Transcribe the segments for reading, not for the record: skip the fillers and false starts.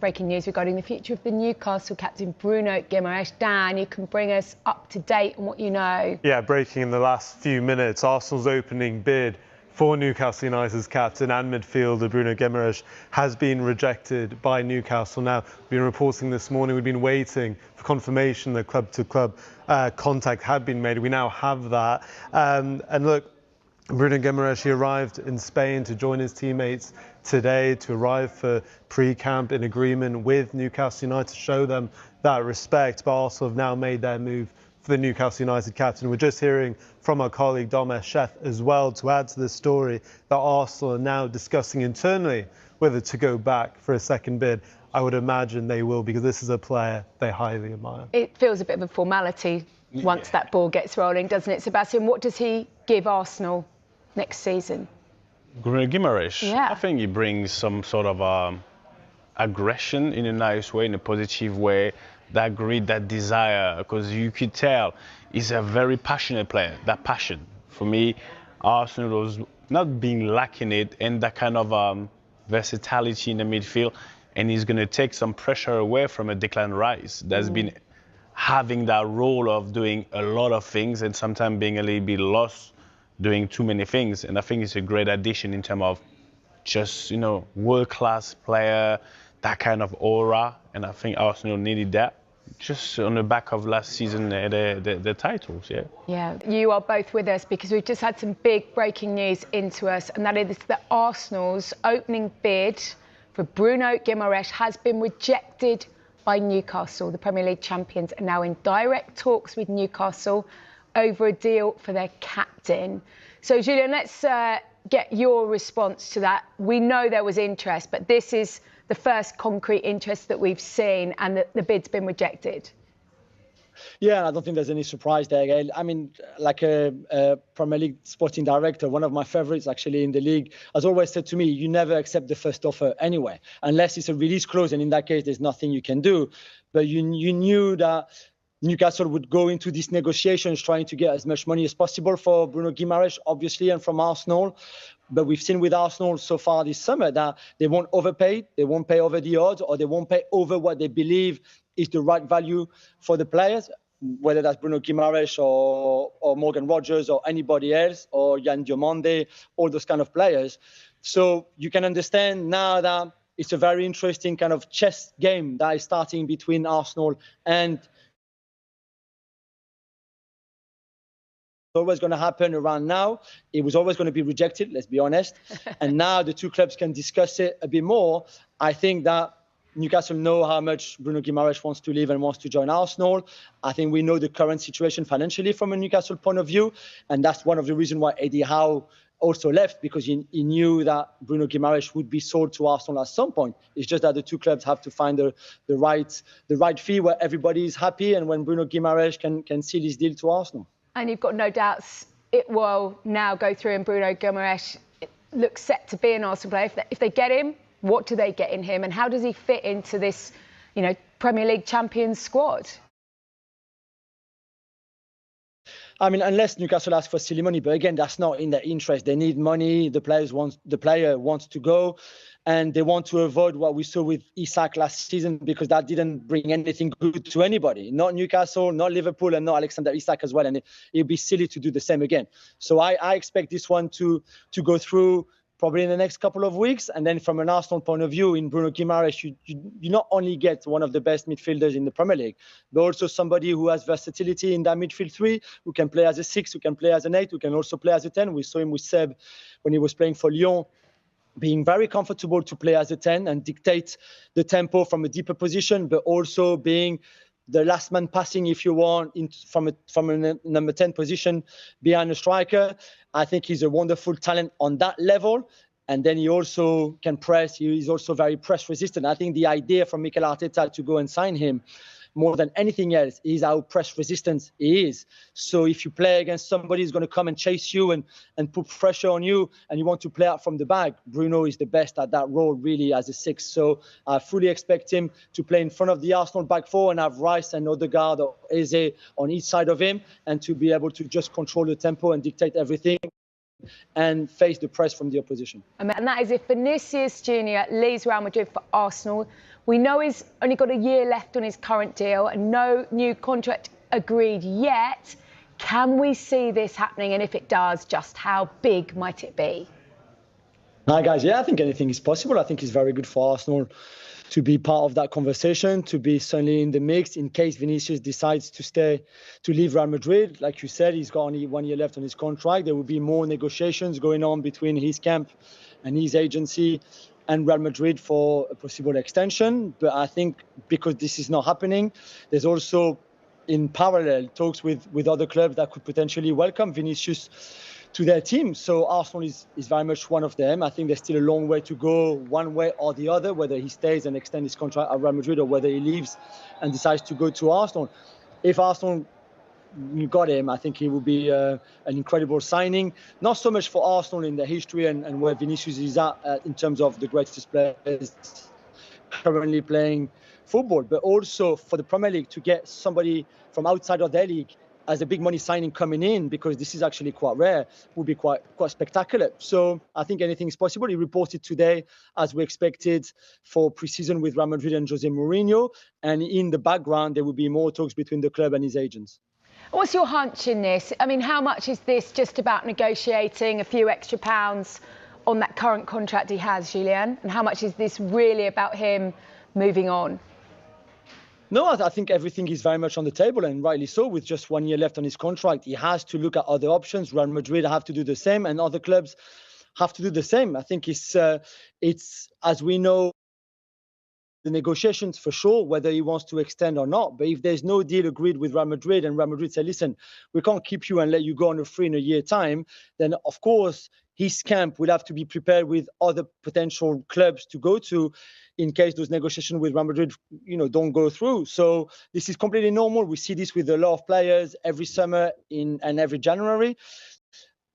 breaking news regarding the future of the Newcastle captain Bruno Guimarães. Dan, you can bring us up to date on what you know. Yeah, breaking in the last few minutes, Arsenal's opening bid for Newcastle United's captain and midfielder Bruno Guimarães has been rejected by Newcastle. Now, we've been reporting this morning, we've been waiting for confirmation that club-to-club contact had been made. We now have that. And look, Bruno Guimarães, he arrived in Spain to join his teammates today, to arrive for pre-camp in agreement with Newcastle United to show them that respect. But Arsenal have now made their move for the Newcastle United captain. We're just hearing from our colleague Dom Eschef as well to add to this story that Arsenal are now discussing internally whether to go back for a second bid. I would imagine they will, because this is a player they highly admire. It feels a bit of a formality once that ball gets rolling, doesn't it, Sebastian? What does he give Arsenal next season? Bruno Guimarães, yeah. I think he brings some sort of aggression in a nice way, in a positive way, that grit, that desire, because you could tell he's a very passionate player. That passion, for me, Arsenal was not being lacking it, and that kind of versatility in the midfield, and he's going to take some pressure away from a Declan Rice that's been having that role of doing a lot of things and sometimes being a little bit lost doing too many things. And I think it's a great addition in terms of just, you know, world-class player, that kind of aura. And I think Arsenal needed that just on the back of last season, the titles, yeah. Yeah, you are both with us because we've just had some big breaking news into us, and that is that Arsenal's opening bid for Bruno Guimarães has been rejected by Newcastle. The Premier League champions are now in direct talks with Newcastle over a deal for their captain. So, Julian, let's get your response to that. We know there was interest, but this is the first concrete interest that we've seen, and the bid's been rejected. Yeah, I don't think there's any surprise there, Gail. I mean, like a Premier League sporting director, one of my favourites actually in the league, has always said to me, you never accept the first offer anyway, unless it's a release clause, and in that case, there's nothing you can do. But you knew that Newcastle would go into these negotiations trying to get as much money as possible for Bruno Guimarães, obviously, and from Arsenal. But we've seen with Arsenal so far this summer that they won't overpay, they won't pay over the odds, or they won't pay over what they believe is the right value for the players, whether that's Bruno Guimarães or Morgan Rogers or anybody else, or Yan Diomande, all those kind of players. So you can understand now that it's a very interesting kind of chess game that is starting between Arsenal and always going to happen around now. It was always going to be rejected, let's be honest. And now the two clubs can discuss it a bit more. I think that Newcastle know how much Bruno Guimarães wants to leave and wants to join Arsenal. I think we know the current situation financially from a Newcastle point of view. And that's one of the reasons why Eddie Howe also left, because he knew that Bruno Guimarães would be sold to Arsenal at some point. It's just that the two clubs have to find the right fee where everybody is happy, and when Bruno Guimarães can seal his deal to Arsenal. And you've got no doubts it will now go through, and Bruno Guimarães looks set to be an Arsenal player. If they get him, what do they get in him, and how does he fit into this, you know, Premier League champions squad? I mean, unless Newcastle asks for silly money, but again, that's not in their interest. They need money. The player wants to go, and they want to avoid what we saw with Isak last season, because that didn't bring anything good to anybody. Not Newcastle, not Liverpool, and not Alexander Isak as well. And it'd be silly to do the same again. So I expect this one to go through probably in the next couple of weeks. And then from an Arsenal point of view, in Bruno Guimarães, you not only get one of the best midfielders in the Premier League, but also somebody who has versatility in that midfield three, who can play as a 6, who can play as an 8, who can also play as a 10. We saw him with Seb when he was playing for Lyon, being very comfortable to play as a 10 and dictate the tempo from a deeper position, but also being the last man passing, if you want, from a number 10 position behind a striker. I think he's a wonderful talent on that level. And then he also can press. He's also very press resistant. I think the idea from Mikel Arteta to go and sign him, more than anything else, is how press resistant he is. So if you play against somebody who's going to come and chase you and put pressure on you, and you want to play out from the back, Bruno is the best at that role, really, as a 6. So I fully expect him to play in front of the Arsenal back four and have Rice and Odegaard or Eze on each side of him, and to be able to just control the tempo and dictate everything. and face the press from the opposition. And that is if Vinícius Júnior leaves Real Madrid for Arsenal. We know he's only got a year left on his current deal and no new contract agreed yet. Can we see this happening? And if it does, just how big might it be? Hi, guys. Yeah, I think anything is possible. I think it's very good for Arsenal to be part of that conversation, to be certainly in the mix in case Vinícius decides to leave Real Madrid. Like you said, he's got only 1 year left on his contract. There will be more negotiations going on between his camp and his agency and Real Madrid for a possible extension. But I think because this is not happening, there's also in parallel talks with other clubs that could potentially welcome Vinícius to their team. So Arsenal is very much one of them. I think there's still a long way to go one way or the other, whether he stays and extends his contract at Real Madrid or whether he leaves and decides to go to Arsenal. If Arsenal got him, I think he will be an incredible signing. Not so much for Arsenal in their history and where Vinícius is at in terms of the greatest players currently playing football, but also for the Premier League to get somebody from outside of their league as a big money signing coming in, because this is actually quite rare, would be quite spectacular. So I think anything is possible. He reported today, as we expected, for pre-season with Real Madrid and Jose Mourinho. And in the background, there will be more talks between the club and his agents. What's your hunch in this? I mean, how much is this just about negotiating a few extra pounds on that current contract he has, Julien? And how much is this really about him moving on? No, I think everything is very much on the table, and rightly so. With just 1 year left on his contract, he has to look at other options. Real Madrid have to do the same, and other clubs have to do the same. I think it's as we know, the negotiations for sure, whether he wants to extend or not. But if there's no deal agreed with Real Madrid and Real Madrid say, listen, we can't keep you and let you go on a free in a year time, then of course his camp will have to be prepared with other potential clubs to go to in case those negotiations with Real Madrid, don't go through. So this is completely normal. We see this with a lot of players every summer and every January.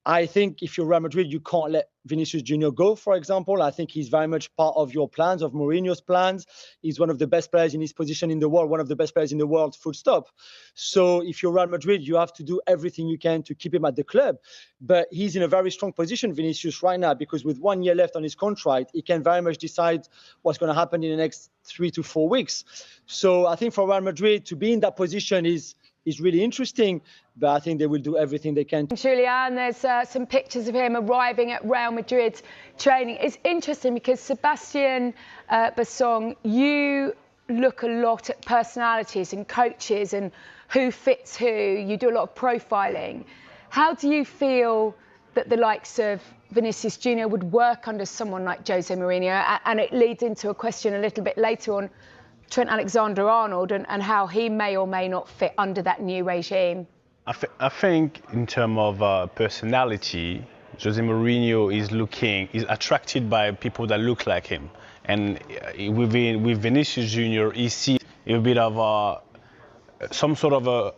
I think if you're Real Madrid, you can't let Vinícius Júnior go, for example. I think he's very much part of your plans, of Mourinho's plans. He's one of the best players in his position in the world, one of the best players in the world, full stop. So if you're Real Madrid, you have to do everything you can to keep him at the club. But he's in a very strong position, Vinícius, right now, because with 1 year left on his contract, he can very much decide what's going to happen in the next 3 to 4 weeks. So I think for Real Madrid to be in that position is really interesting, but I think they will do everything they can. Julien, there's some pictures of him arriving at Real Madrid training. It's interesting because Sebastian Bassong, you look a lot at personalities and coaches and who fits who. You do a lot of profiling. How do you feel that the likes of Vinícius Júnior would work under someone like Jose Mourinho? And it leads into a question a little bit later on Trent Alexander-Arnold and how he may or may not fit under that new regime. I think in terms of personality, Jose Mourinho is attracted by people that look like him. And with Vinícius Júnior, he sees a bit of some sort of a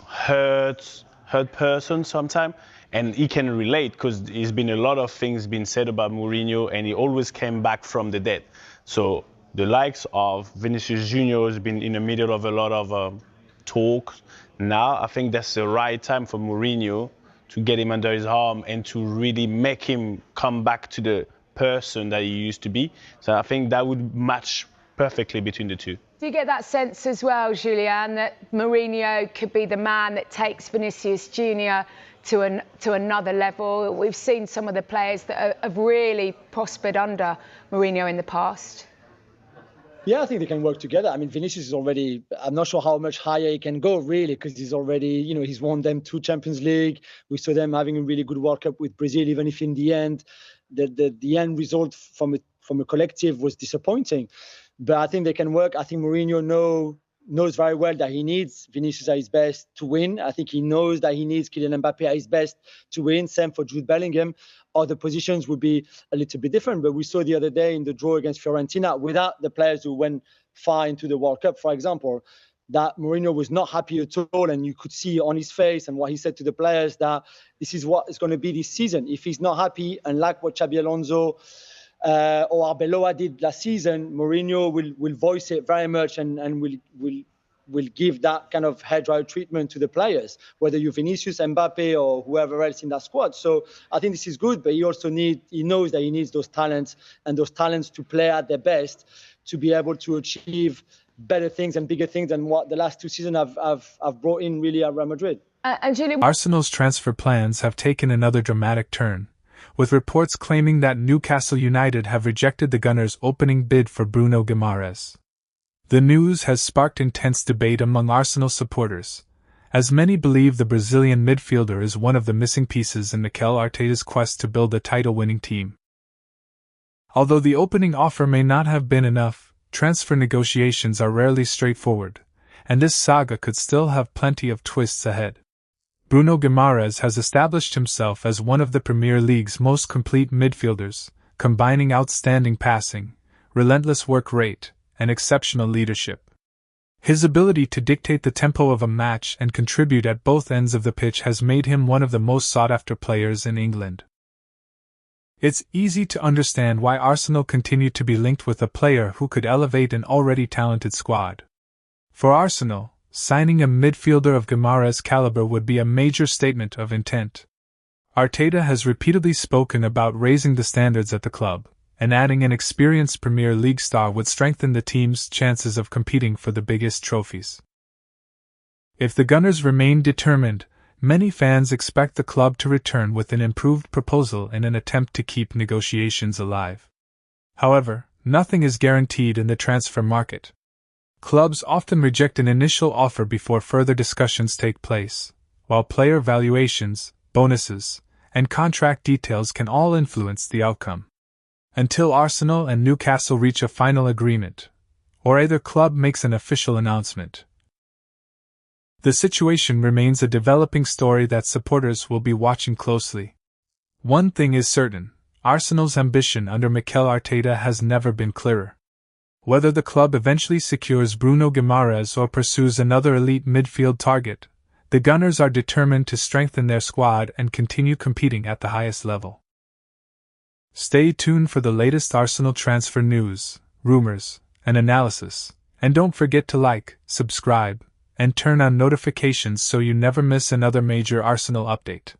hurt person sometimes. And he can relate because there's been a lot of things being said about Mourinho, and he always came back from the dead. So the likes of Vinícius Júnior has been in the middle of a lot of talk. Now I think that's the right time for Mourinho to get him under his arm and to really make him come back to the person that he used to be. So I think that would match perfectly between the two. Do you get that sense as well, Julien, that Mourinho could be the man that takes Vinícius Júnior to another level? We've seen some of the players that have really prospered under Mourinho in the past. Yeah, I think they can work together. I mean, Vinícius is already, I'm not sure how much higher he can go, really, because he's already, he's won them 2 Champions League. We saw them having a really good World Cup with Brazil, even if in the end, the end result from a collective was disappointing. But I think they can work. I think Mourinho knows very well that he needs Vinícius at his best to win. I think he knows that he needs Kylian Mbappé at his best to win. Same for Jude Bellingham. Other positions would be a little bit different. But we saw the other day in the draw against Fiorentina, without the players who went far into the World Cup, for example, that Mourinho was not happy at all. And you could see on his face and what he said to the players that this is what is going to be this season. If he's not happy, and like what Xabi Alonso or Arbeloa did last season, Mourinho will voice it very much and will will give that kind of hairdryer treatment to the players, whether you're Vinícius, Mbappe, or whoever else in that squad. So I think this is good, but he knows that he needs those talents to play at their best to be able to achieve better things and bigger things than what the last 2 seasons have brought in really at Real Madrid. Arsenal's transfer plans have taken another dramatic turn, with reports claiming that Newcastle United have rejected the Gunners' opening bid for Bruno Guimarães. The news has sparked intense debate among Arsenal supporters, as many believe the Brazilian midfielder is one of the missing pieces in Mikel Arteta's quest to build a title-winning team. Although the opening offer may not have been enough, transfer negotiations are rarely straightforward, and this saga could still have plenty of twists ahead. Bruno Guimarães has established himself as one of the Premier League's most complete midfielders, combining outstanding passing, relentless work rate, and exceptional leadership. His ability to dictate the tempo of a match and contribute at both ends of the pitch has made him one of the most sought-after players in England. It's easy to understand why Arsenal continue to be linked with a player who could elevate an already talented squad. For Arsenal, signing a midfielder of Guimarães' caliber would be a major statement of intent. Arteta has repeatedly spoken about raising the standards at the club, and adding an experienced Premier League star would strengthen the team's chances of competing for the biggest trophies. If the Gunners remain determined, many fans expect the club to return with an improved proposal in an attempt to keep negotiations alive. However, nothing is guaranteed in the transfer market. Clubs often reject an initial offer before further discussions take place, while player valuations, bonuses, and contract details can all influence the outcome. Until Arsenal and Newcastle reach a final agreement, or either club makes an official announcement, the situation remains a developing story that supporters will be watching closely. One thing is certain, Arsenal's ambition under Mikel Arteta has never been clearer. Whether the club eventually secures Bruno Guimarães or pursues another elite midfield target, the Gunners are determined to strengthen their squad and continue competing at the highest level. Stay tuned for the latest Arsenal transfer news, rumors, and analysis, and don't forget to like, subscribe, and turn on notifications so you never miss another major Arsenal update.